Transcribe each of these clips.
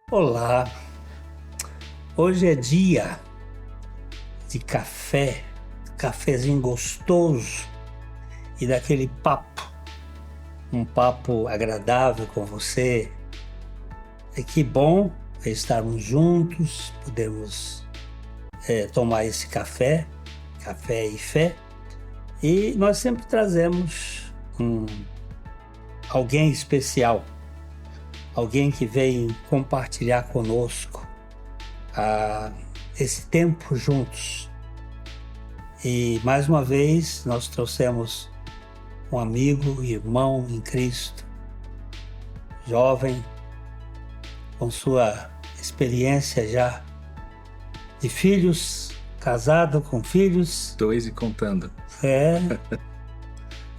Olá, hoje é dia de café, cafezinho gostoso e daquele papo, um papo agradável com você. E que bom estarmos juntos, podemos tomar esse café, café e fé, e nós sempre trazemos alguém especial, alguém que vem compartilhar conosco esse tempo juntos. E mais uma vez nós trouxemos um amigo, irmão em Cristo, jovem, com sua experiência já de filhos, casado com filhos. 2 e contando.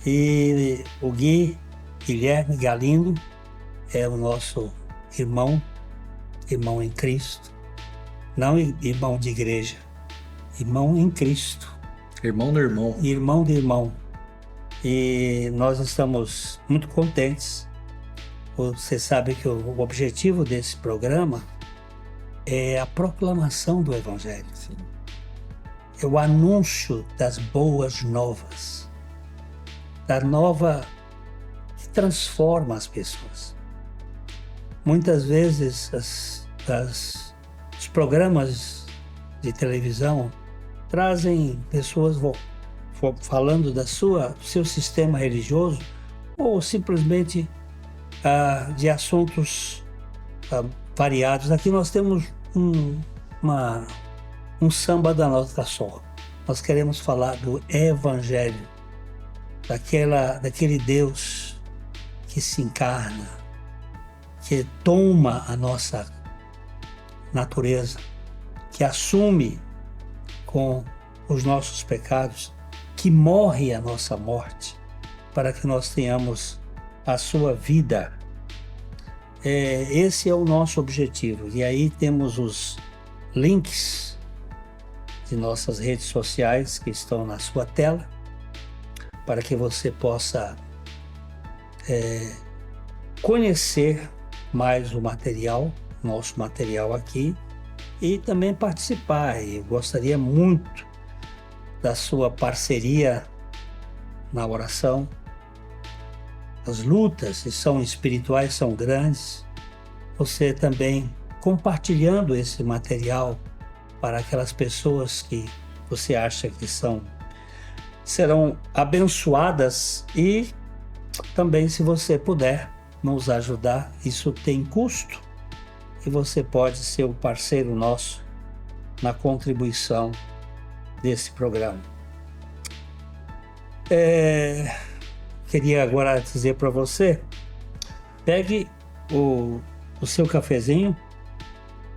E o Guilherme Galindo é o nosso irmão em Cristo, não irmão de igreja, irmão em Cristo. Irmão no irmão. Irmão de irmão. E nós estamos muito contentes. Você sabe que o objetivo desse programa é a proclamação do Evangelho. Sim. É o anúncio das boas novas. Da nova que transforma as pessoas. Muitas vezes os programas de televisão trazem pessoas falando do seu sistema religioso ou simplesmente de assuntos variados. Aqui nós temos um samba da nota só. Nós queremos falar do Evangelho, daquele Deus que se encarna, que toma a nossa natureza, que assume com os nossos pecados, que morre a nossa morte, para que nós tenhamos a sua vida. Esse é o nosso objetivo. E aí temos os links de nossas redes sociais que estão na sua tela, para que você possa conhecer mais o material, nosso material aqui, e também participar. Eu gostaria muito da sua parceria na oração. As lutas, se são espirituais, são grandes. Você também compartilhando esse material para aquelas pessoas que você acha que serão abençoadas, e também, se você puder nos ajudar, isso tem custo e você pode ser o parceiro nosso na contribuição desse programa. Queria agora dizer para você, pegue o seu cafezinho,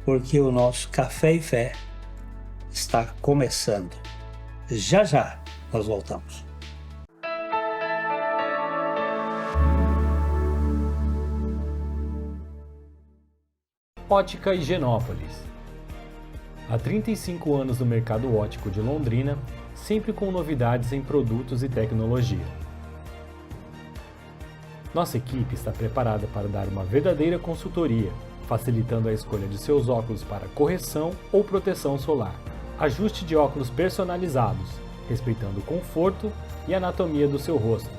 porque o nosso Café e Fé está começando. Já já nós voltamos. Ótica Higienópolis. Há 35 anos no mercado óptico de Londrina, sempre com novidades em produtos e tecnologia. Nossa equipe está preparada para dar uma verdadeira consultoria, facilitando a escolha de seus óculos para correção ou proteção solar. Ajuste de óculos personalizados, respeitando o conforto e anatomia do seu rosto.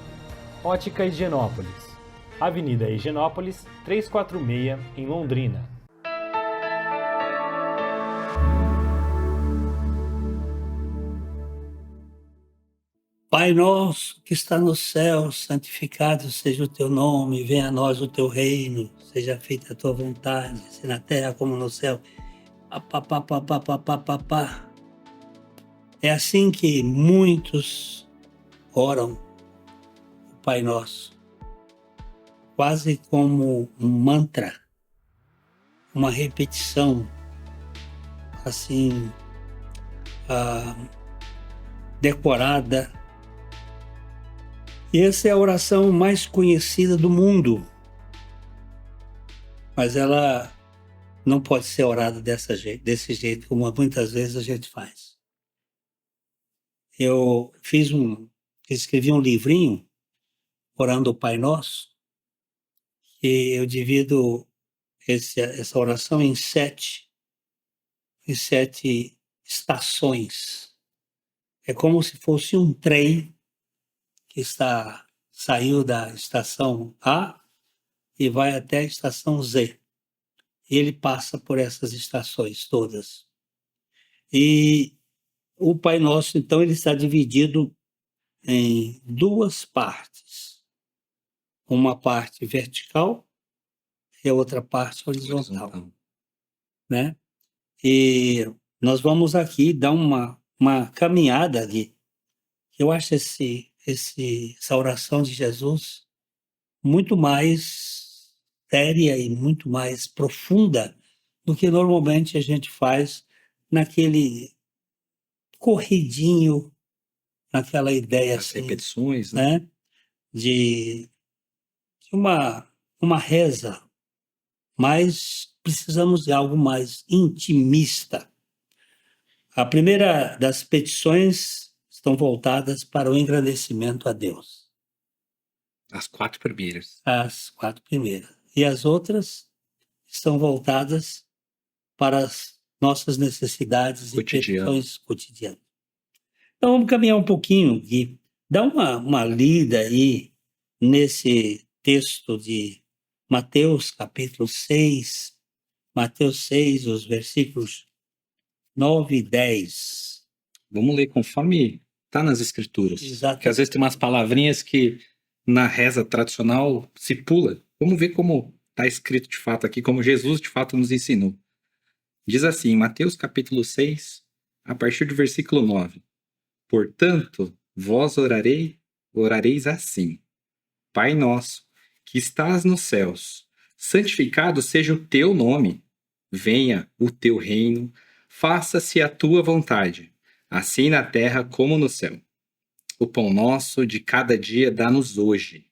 Ótica Higienópolis. Avenida Higienópolis, 346, em Londrina. Pai nosso que está no céu, santificado seja o teu nome, venha a nós o teu reino, seja feita a tua vontade, assim na terra como no céu. É assim que muitos oram o Pai Nosso, quase como um mantra, uma repetição, assim, decorada. E essa é a oração mais conhecida do mundo, mas ela não pode ser orada desse jeito, como muitas vezes a gente faz. Eu escrevi um livrinho, Orando o Pai Nosso, e eu divido essa oração em sete estações. É como se fosse um trem que saiu da estação A e vai até a estação Z. Ele passa por essas estações todas. E o Pai Nosso, então, ele está dividido em duas partes. Uma parte vertical e a outra parte horizontal. Né? E nós vamos aqui dar uma caminhada ali. Eu acho essa oração de Jesus muito mais séria e muito mais profunda do que normalmente a gente faz naquele corridinho, naquela ideia As assim, repetições, né? né? De uma reza, mas precisamos de algo mais intimista. A primeira das petições estão voltadas para o engrandecimento a Deus. As 4 primeiras. As 4 primeiras. E as outras estão voltadas para as nossas necessidades e petições cotidianas. Então vamos caminhar um pouquinho, Gui. Dá uma lida aí nesse texto de Mateus, capítulo 6. Mateus 6, os versículos 9 e 10. Vamos ler conforme está nas escrituras. Exato. Porque às vezes tem umas palavrinhas que na reza tradicional se pula. Vamos ver como está escrito de fato aqui, como Jesus de fato nos ensinou. Diz assim, Mateus capítulo 6, a partir do versículo 9. Portanto, vós orareis assim. Pai nosso, que estás nos céus, santificado seja o teu nome. Venha o teu reino, faça-se a tua vontade, assim na terra como no céu. O pão nosso de cada dia dá-nos hoje,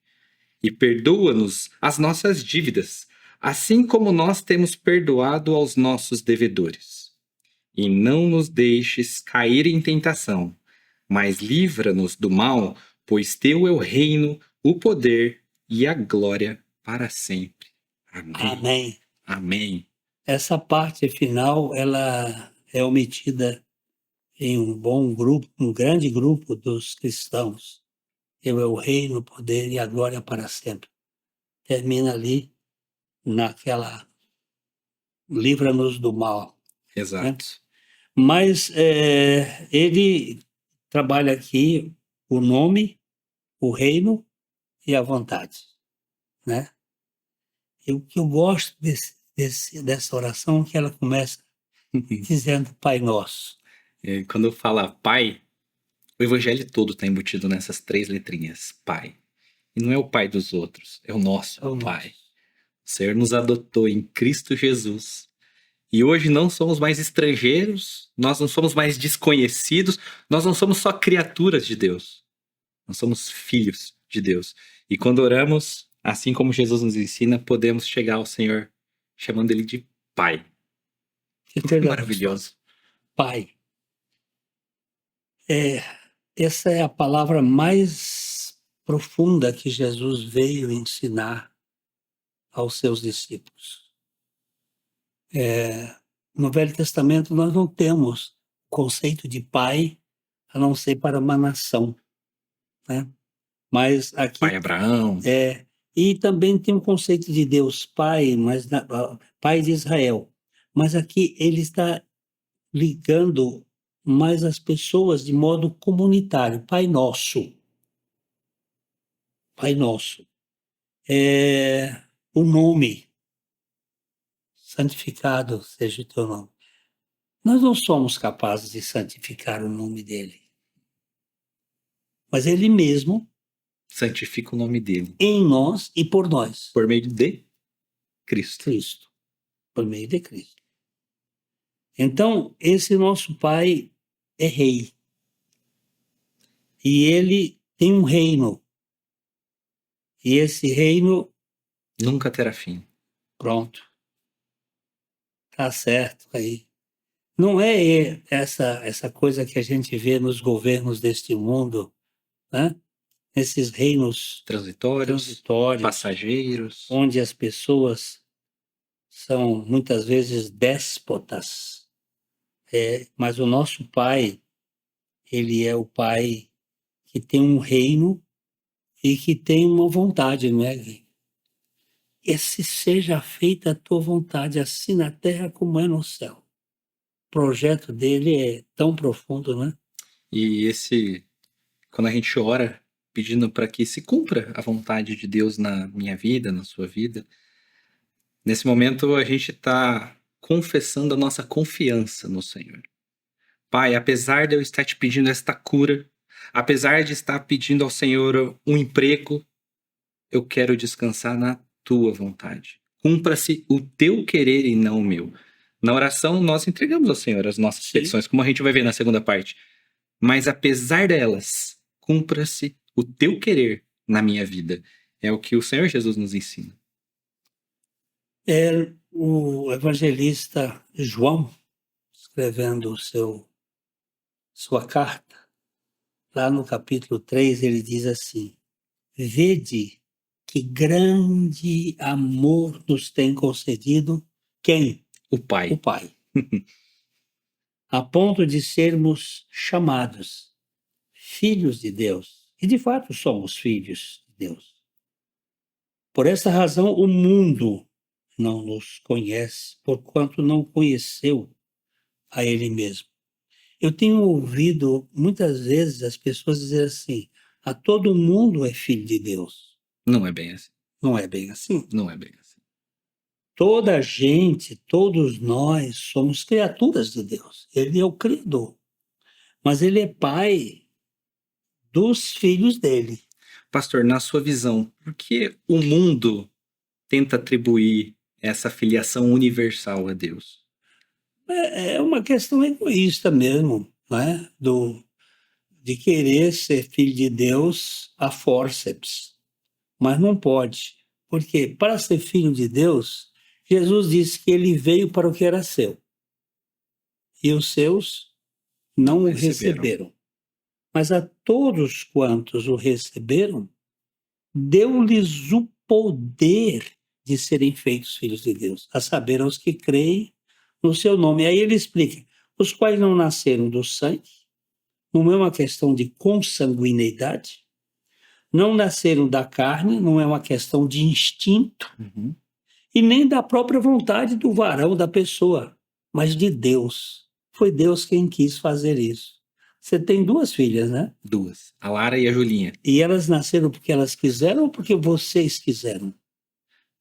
e perdoa-nos as nossas dívidas, assim como nós temos perdoado aos nossos devedores. E não nos deixes cair em tentação, mas livra-nos do mal, pois teu é o reino, o poder e a glória para sempre. Amém. Amém. Amém. Essa parte final, ela é omitida em um grande grupo dos cristãos. Teu é o reino, o poder e a glória para sempre. Termina ali naquela livra-nos do mal. Exato. Né? Mas ele trabalha aqui o nome, o reino e a vontade. Né? E o que eu gosto dessa oração é que ela começa dizendo Pai Nosso. Quando fala Pai, o evangelho todo está embutido nessas 3 letrinhas, Pai. E não é o Pai dos outros, é o nosso Pai. Nosso. O Senhor nos adotou em Cristo Jesus. E hoje não somos mais estrangeiros, nós não somos mais desconhecidos, nós não somos só criaturas de Deus. Nós somos filhos de Deus. E quando oramos, assim como Jesus nos ensina, podemos chegar ao Senhor chamando Ele de Pai. Que maravilhoso. Pai. Essa é a palavra mais profunda que Jesus veio ensinar aos seus discípulos. No Velho Testamento nós não temos conceito de pai a não ser para uma nação, né? Mas aqui Pai Abraão. E também tem o conceito de Deus Pai, mas Pai de Israel. Mas aqui ele está ligando mais as pessoas de modo comunitário. Pai Nosso. Pai Nosso. O nome. Santificado seja o teu nome. Nós não somos capazes de santificar o nome dele. Mas ele mesmo santifica o nome dele. Em nós e por nós. Por meio de Cristo. Cristo. Por meio de Cristo. Então, esse nosso Pai é rei. E ele tem um reino. E esse reino... nunca terá fim. Pronto. Tá certo aí. Não é essa coisa que a gente vê nos governos deste mundo, né? Esses reinos transitórios, passageiros, onde as pessoas são muitas vezes déspotas, mas o nosso Pai, ele é o Pai que tem um reino e que tem uma vontade, não é? Esse seja feita a tua vontade, assim na terra como é no céu. O projeto dele é tão profundo, não é? E quando a gente ora pedindo para que se cumpra a vontade de Deus na minha vida, na sua vida, nesse momento a gente está confessando a nossa confiança no Senhor. Pai, apesar de eu estar te pedindo esta cura, apesar de estar pedindo ao Senhor um emprego, eu quero descansar na tua vontade. Cumpra-se o teu querer e não o meu. Na oração, nós entregamos ao Senhor as nossas petições, como a gente vai ver na segunda parte. Mas apesar delas, cumpra-se o teu querer na minha vida. É o que o Senhor Jesus nos ensina. O evangelista João, escrevendo sua carta, lá no capítulo 3, ele diz assim: vede que grande amor nos tem concedido quem? O Pai. O Pai. A ponto de sermos chamados filhos de Deus. E de fato somos filhos de Deus. Por essa razão o mundo não nos conhece, porquanto não conheceu a Ele mesmo. Eu tenho ouvido muitas vezes as pessoas dizer assim: a todo mundo é filho de Deus. Não é bem assim. Não é bem assim. Não é bem assim. Toda a gente, todos nós somos criaturas de Deus. Ele é o Criador. Mas Ele é Pai dos filhos dele. Pastor, na sua visão, por que o mundo tenta atribuir essa filiação universal a Deus? É uma questão egoísta mesmo, não é? De querer ser filho de Deus a fórceps. Mas não pode. Porque para ser filho de Deus, Jesus disse que ele veio para o que era seu. E os seus não o receberam. Mas a todos quantos o receberam, deu-lhes o poder de serem feitos filhos de Deus, a saber, aos que creem no seu nome. Aí ele explica: os quais não nasceram do sangue, não é uma questão de consanguineidade, não nasceram da carne, não é uma questão de instinto, e nem da própria vontade do varão, da pessoa, mas de Deus. Foi Deus quem quis fazer isso. Você tem 2 filhas, né? 2, a Lara e a Julinha. E elas nasceram porque elas quiseram ou porque vocês quiseram?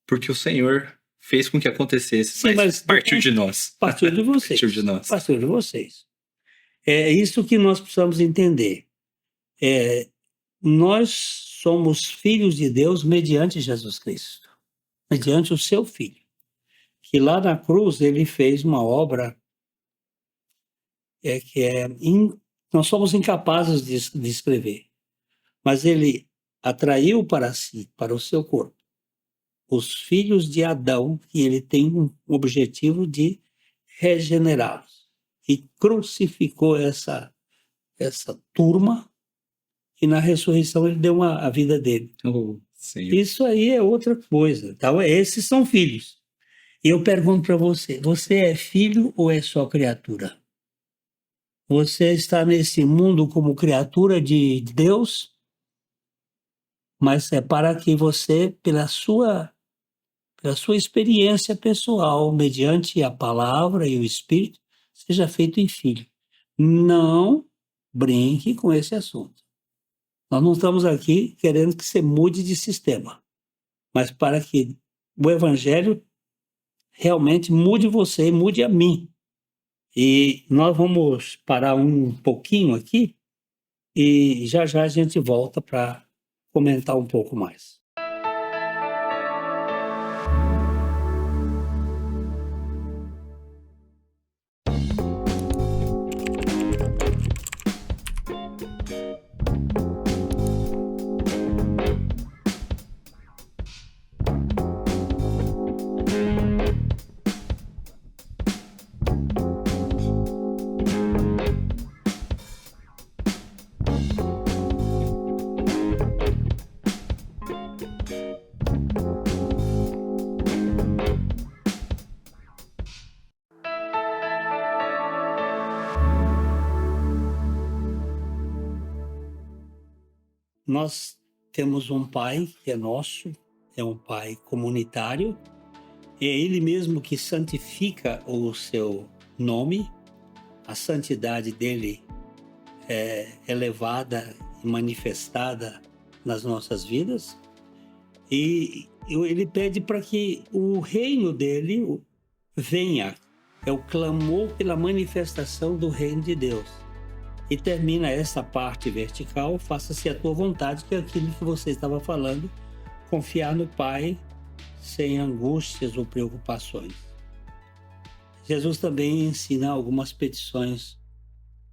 Porque o Senhor fez com que acontecesse, Sim, mas partiu de nós. Partiu de vocês. Partiu de nós. Partiu de vocês. É isso que nós precisamos entender. Nós somos filhos de Deus mediante Jesus Cristo, mediante o seu Filho, que lá na cruz ele fez uma obra nós somos incapazes de escrever, mas ele atraiu para si, para o seu corpo, os filhos de Adão, e ele tem um objetivo de regenerá-los. E crucificou essa turma, e na ressurreição ele deu a vida dele. Isso aí é outra coisa. Então, esses são filhos. E eu pergunto para você: você é filho ou é só criatura? Você está nesse mundo como criatura de Deus, mas é para que você, pela sua experiência pessoal, mediante a palavra e o Espírito, seja feito em filho. Não brinque com esse assunto. Nós não estamos aqui querendo que você mude de sistema, mas para que o Evangelho realmente mude você e mude a mim. E nós vamos parar um pouquinho aqui e já a gente volta para comentar um pouco mais. nós temos um Pai que é nosso, é um Pai comunitário, é Ele mesmo que santifica o seu nome, a santidade dele é elevada e manifestada nas nossas vidas, e ele pede para que o reino dele venha, é o clamor pela manifestação do reino de Deus. E termina essa parte vertical, faça-se a tua vontade, que é aquilo que você estava falando, confiar no Pai sem angústias ou preocupações. Jesus também ensina algumas petições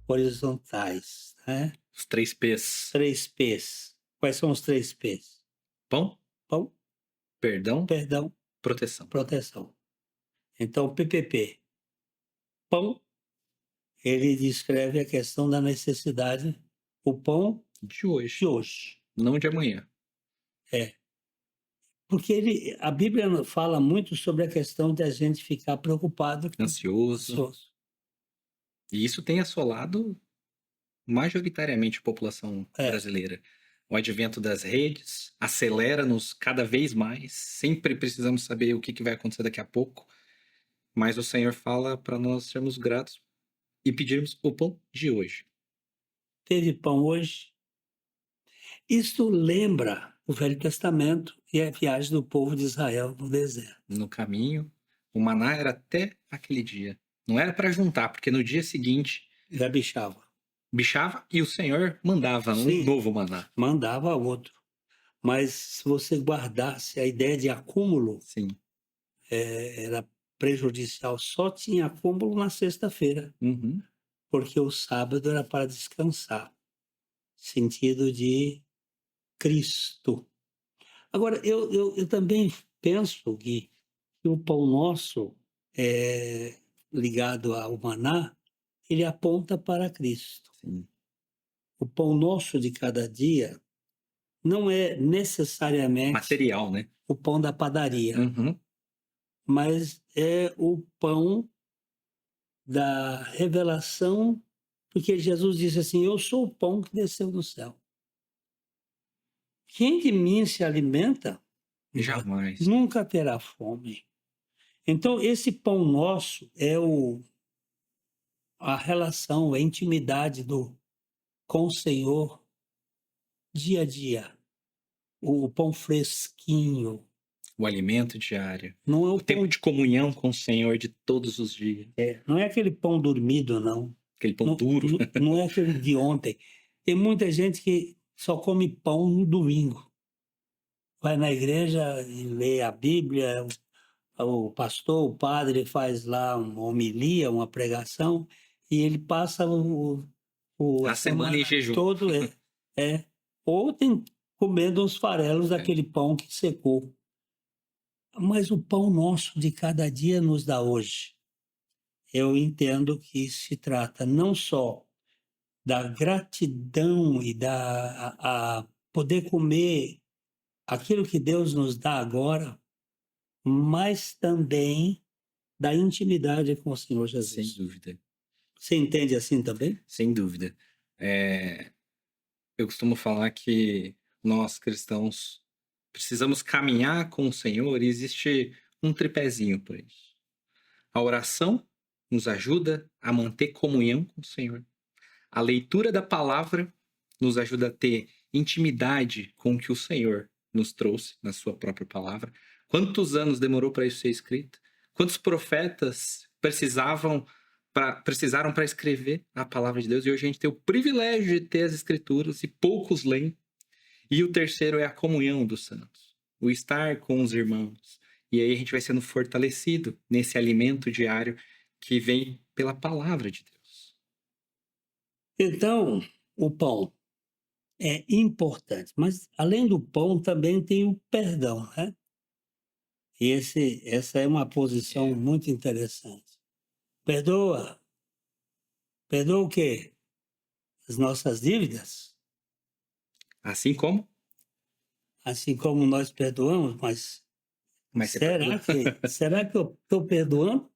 horizontais, né? Os 3 P's. 3 P's. Quais são os 3 P's? Pão, Pão, perdão, perdão, proteção. proteção. Então, PPP. Pão, ele descreve a questão da necessidade, o pão De hoje, de hoje. não de amanhã. Porque a Bíblia fala muito sobre a questão de a gente ficar preocupado com Ansioso. ansioso. E isso tem assolado majoritariamente a população brasileira. O advento das redes acelera-nos cada vez mais. Sempre precisamos saber o que vai acontecer daqui a pouco. Mas o Senhor fala para nós sermos gratos e pedirmos o pão de hoje. Teve pão hoje. Isso lembra o Velho Testamento e a viagem do povo de Israel no deserto. No caminho, o maná era até aquele dia. Não era para juntar, porque no dia seguinte Já bichava. bichava e o Senhor mandava Sim. um novo maná. Mandava outro. Mas se você guardasse a ideia de acúmulo, Sim. era prejudicial. Só tinha acúmulo na sexta-feira, Uhum. porque o sábado era para descansar. Sentido de Cristo. Agora, eu também penso que o pão nosso, ligado ao maná, ele aponta para Cristo. Sim. O pão nosso de cada dia não é necessariamente Material, né? o pão da padaria, Uhum. mas é o pão da revelação, porque Jesus disse assim: eu sou o pão que desceu do céu. Quem de mim se alimenta Jamais. nunca terá fome. Então, esse pão nosso é a relação, a intimidade com o Senhor dia a dia. O pão fresquinho. O alimento diário. Não é O tempo de comunhão com o Senhor de todos os dias. não é aquele pão dormido, não. Aquele pão duro. Não é aquele de ontem. Tem muita gente que só come pão no domingo. Vai na igreja e lê a Bíblia, o pastor, o padre faz lá uma homilia, uma pregação, e ele passa A semana em jejum. todo ou tem comendo os farelos daquele pão que secou. Mas o pão nosso de cada dia nos dá hoje. Eu entendo que se trata não só da gratidão e a poder comer aquilo que Deus nos dá agora, mas também da intimidade com o Senhor Jesus. Sem dúvida. Você entende assim também? Sem dúvida. Eu costumo falar que nós, cristãos, precisamos caminhar com o Senhor e existe um tripézinho por isso. A oração nos ajuda a manter comunhão com o Senhor. A leitura da palavra nos ajuda a ter intimidade com o que o Senhor nos trouxe na sua própria palavra. Quantos anos demorou para isso ser escrito? Quantos profetas precisaram para escrever a palavra de Deus? E hoje a gente tem o privilégio de ter as escrituras e poucos leem. E o terceiro é a comunhão dos santos, o estar com os irmãos. E aí a gente vai sendo fortalecido nesse alimento diário que vem pela palavra de Deus. Então, o pão é importante, mas além do pão também tem o perdão, né? E essa é uma posição muito interessante. Perdoa. Perdoa o quê? As nossas dívidas? Assim como? Assim como nós perdoamos, mas Você será que eu estou perdoando?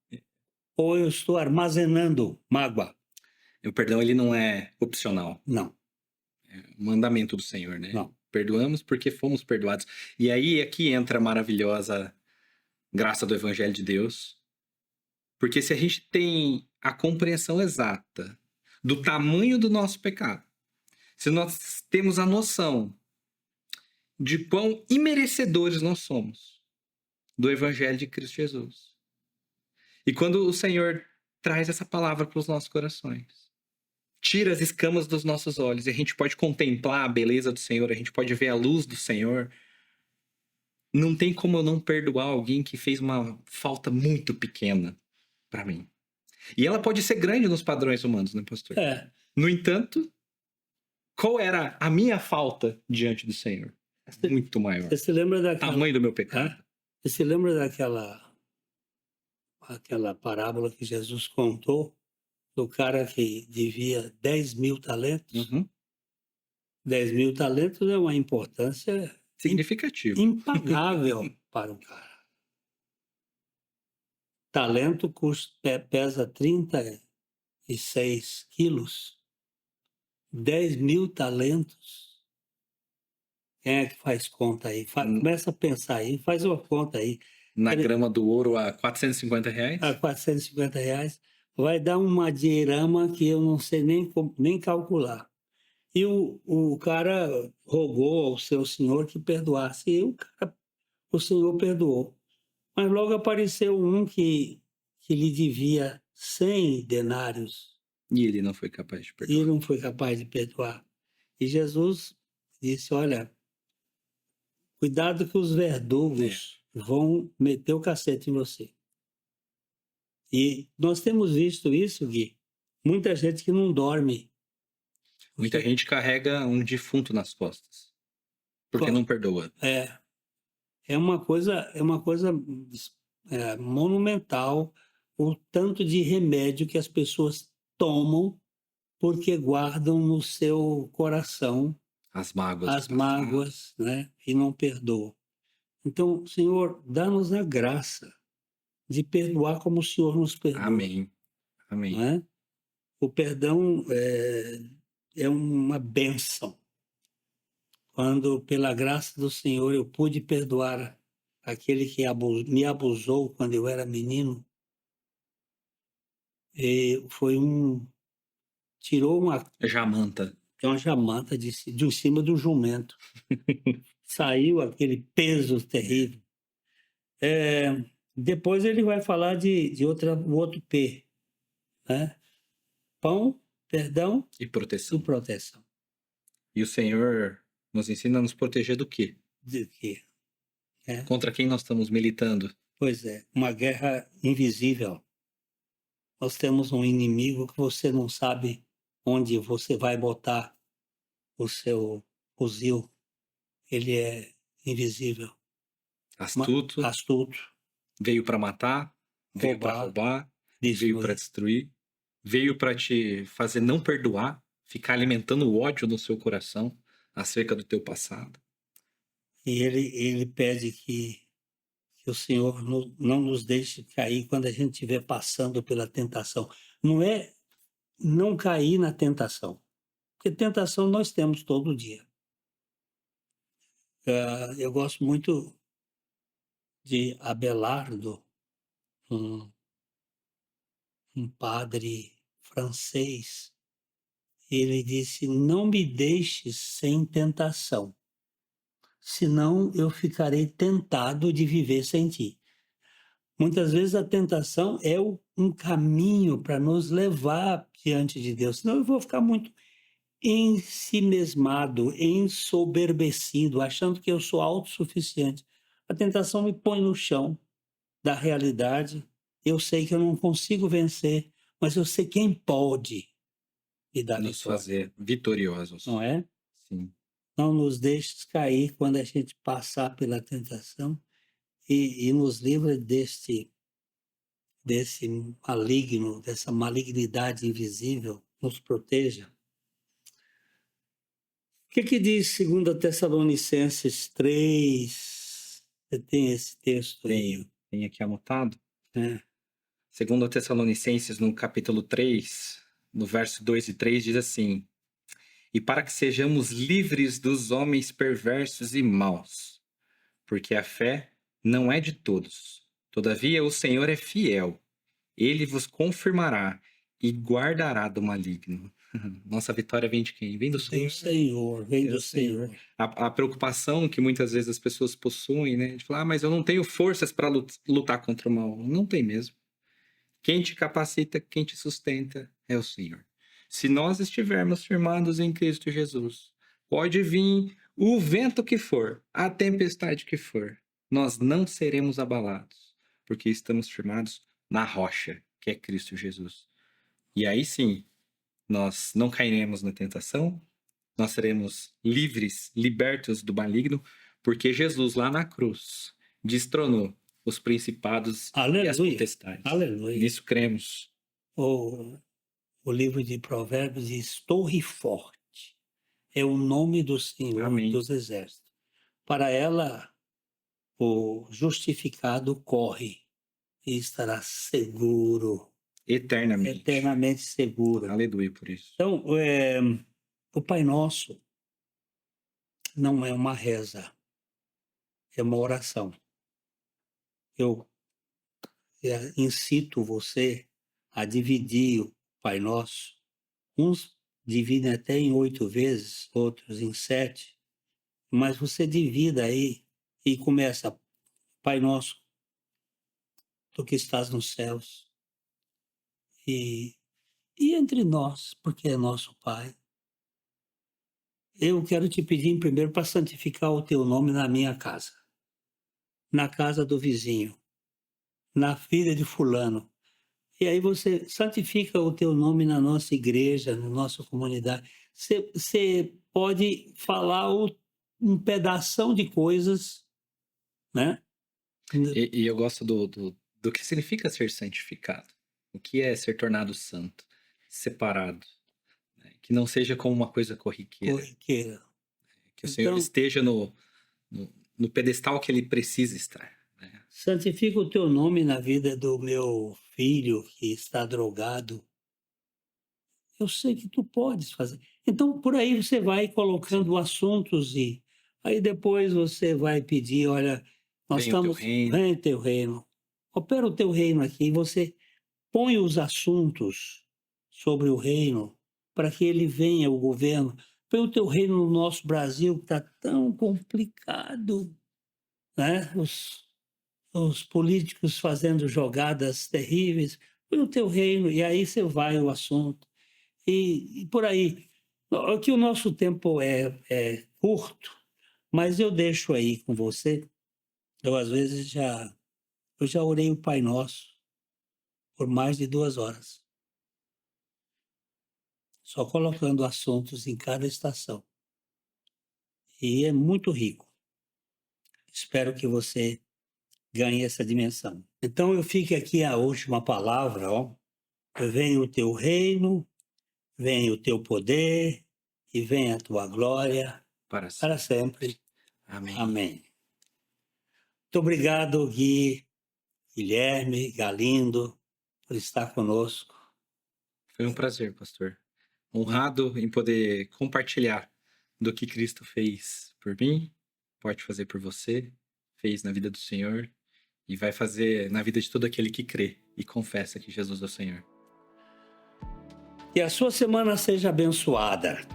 Ou eu estou armazenando mágoa? O perdão ele não é opcional. Não, É um mandamento do Senhor, né? não. Perdoamos porque fomos perdoados. E aí aqui entra a maravilhosa graça do Evangelho de Deus. Porque se a gente tem a compreensão exata do tamanho do nosso pecado, se nós temos a noção de quão imerecedores nós somos do Evangelho de Cristo Jesus, e quando o Senhor traz essa palavra para os nossos corações, tira as escamas dos nossos olhos, e a gente pode contemplar a beleza do Senhor, a gente pode ver a luz do Senhor, não tem como eu não perdoar alguém que fez uma falta muito pequena para mim. E ela pode ser grande nos padrões humanos, né, pastor? No entanto, qual era a minha falta diante do Senhor? Muito maior. Você se lembra daquela... Tamanho do meu pecado. Você se lembra daquela parábola que Jesus contou do cara que devia 10 mil talentos? Uhum. 10 mil talentos é uma importância Significativo. impagável para um cara. Talento pesa 36 quilos. 10 mil talentos. Quem é que faz conta aí? Começa a pensar aí, faz uma conta aí. Na grama do ouro a R$450? A R$450 vai dar uma dinheirama que eu não sei nem calcular. E o cara rogou ao seu senhor que perdoasse. E o senhor perdoou. Mas logo apareceu um que lhe devia 100 denários. E ele não foi capaz de perdoar. E ele não foi capaz de perdoar. E Jesus disse, olha, cuidado que os verdugos vão meter o cacete em você. E nós temos visto isso, Gui. Muita gente que não dorme. Muita gente carrega um defunto nas costas. Porque não perdoa. É uma coisa monumental o tanto de remédio que as pessoas tomam porque guardam no seu coração as mágoas, né? E não perdoam. Então, Senhor, dá-nos a graça de perdoar como o Senhor nos perdoa. Amém. Amém. Não é? O perdão é uma bênção. Quando, pela graça do Senhor, eu pude perdoar aquele que me abusou quando eu era menino, e tirou uma jamanta de cima do jumento. Saiu aquele peso terrível. Depois ele vai falar de outro P, né? Pão, perdão e proteção. E o Senhor nos ensina a nos proteger do quê? De quê? Contra quem nós estamos militando? Pois é, uma guerra invisível. Nós temos um inimigo que você não sabe onde você vai botar o seu fuzil. Ele é invisível. Astuto. Veio para matar, veio para roubar, veio para destruir, veio para te fazer não perdoar, ficar alimentando o ódio no seu coração acerca do teu passado. E ele pede que o Senhor não nos deixe cair quando a gente estiver passando pela tentação. Não é não cair na tentação, porque tentação nós temos todo dia. Eu gosto muito de Abelardo, um padre francês. Ele disse, não me deixes sem tentação, senão eu ficarei tentado de viver sem ti. Muitas vezes a tentação é um caminho para nos levar diante de Deus, senão eu vou ficar muito ensimesmado, ensoberbecido, achando que eu sou autossuficiente. A tentação me põe no chão da realidade. Eu sei que eu não consigo vencer, mas eu sei quem pode me dar nos fazer vitoriosos. Não é? Sim. Não nos deixes cair quando a gente passar pela tentação e nos livra desse maligno, dessa malignidade invisível, nos proteja. O que diz 2 Tessalonicenses 3? Você tem esse texto aí? Tem aqui anotado. 2 Tessalonicenses, no capítulo 3, no verso 2 e 3, diz assim: e para que sejamos livres dos homens perversos e maus. Porque a fé não é de todos. Todavia o Senhor é fiel. Ele vos confirmará e guardará do maligno. Nossa vitória vem de quem? Vem do Senhor. Do Senhor, vem do Senhor. A preocupação que muitas vezes as pessoas possuem, né? De falar, mas eu não tenho forças para lutar contra o mal. Não tem mesmo. Quem te capacita, quem te sustenta é o Senhor. Se nós estivermos firmados em Cristo Jesus, pode vir o vento que for, a tempestade que for, nós não seremos abalados, porque estamos firmados na rocha, que é Cristo Jesus. E aí sim, nós não cairemos na tentação, nós seremos livres, libertos do maligno, porque Jesus lá na cruz destronou os principados e as potestades. Aleluia. Nisso cremos. O livro de Provérbios diz: torre forte é o nome do Senhor. Amém. Dos exércitos. Para ela, o justificado corre e estará seguro. Eternamente seguro. Aleluia por isso. Então, o Pai Nosso não é uma reza, é uma oração. Eu incito você a dividir o Pai Nosso. Uns dividem até em 8 vezes, outros em 7. Mas você divida aí e começa: Pai Nosso, tu que estás nos céus. E entre nós, porque é nosso Pai. Eu quero te pedir primeiro para santificar o teu nome na minha casa, na casa do vizinho, na filha de fulano. E aí você santifica o teu nome na nossa igreja, na nossa comunidade. Você pode falar um pedação de coisas, né? E eu gosto do que significa ser santificado. O que é ser tornado santo, separado. Né? Que não seja como uma coisa corriqueira. Que o Senhor esteja no pedestal que ele precisa estar. Né? Santifica o teu nome na vida do meu filho que está drogado. Eu sei que tu podes fazer. Então, por aí você vai colocando assuntos e aí depois você vai pedir, olha, nós estamos... Vem teu reino. Opera o teu reino aqui. Você põe os assuntos sobre o reino para que ele venha, o governo. Põe o teu reino no nosso Brasil, que está tão complicado, né? Os políticos fazendo jogadas terríveis. Põe o teu reino, e aí você vai ao assunto. E por aí. Aqui o nosso tempo é curto, mas eu deixo aí com você. Eu, às vezes, já orei o Pai Nosso por mais de 2 horas. Só colocando assuntos em cada estação. E é muito rico. Espero que você ganhe essa dimensão. Então eu fico aqui a última palavra, ó. Venha o teu reino, venha o teu poder e venha a tua glória para sempre. Amém. Amém. Muito obrigado, Gui, Guilherme, Galindo, por estar conosco. Foi um prazer, pastor. Honrado em poder compartilhar do que Cristo fez por mim, pode fazer por você, fez na vida do Senhor e vai fazer na vida de todo aquele que crê e confessa que Jesus é o Senhor. Que a sua semana seja abençoada,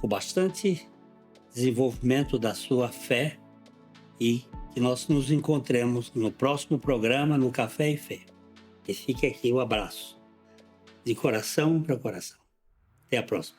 com bastante desenvolvimento da sua fé, e que nós nos encontremos no próximo programa no Café e Fé. E fique aqui o abraço, de coração para coração. Até a próxima.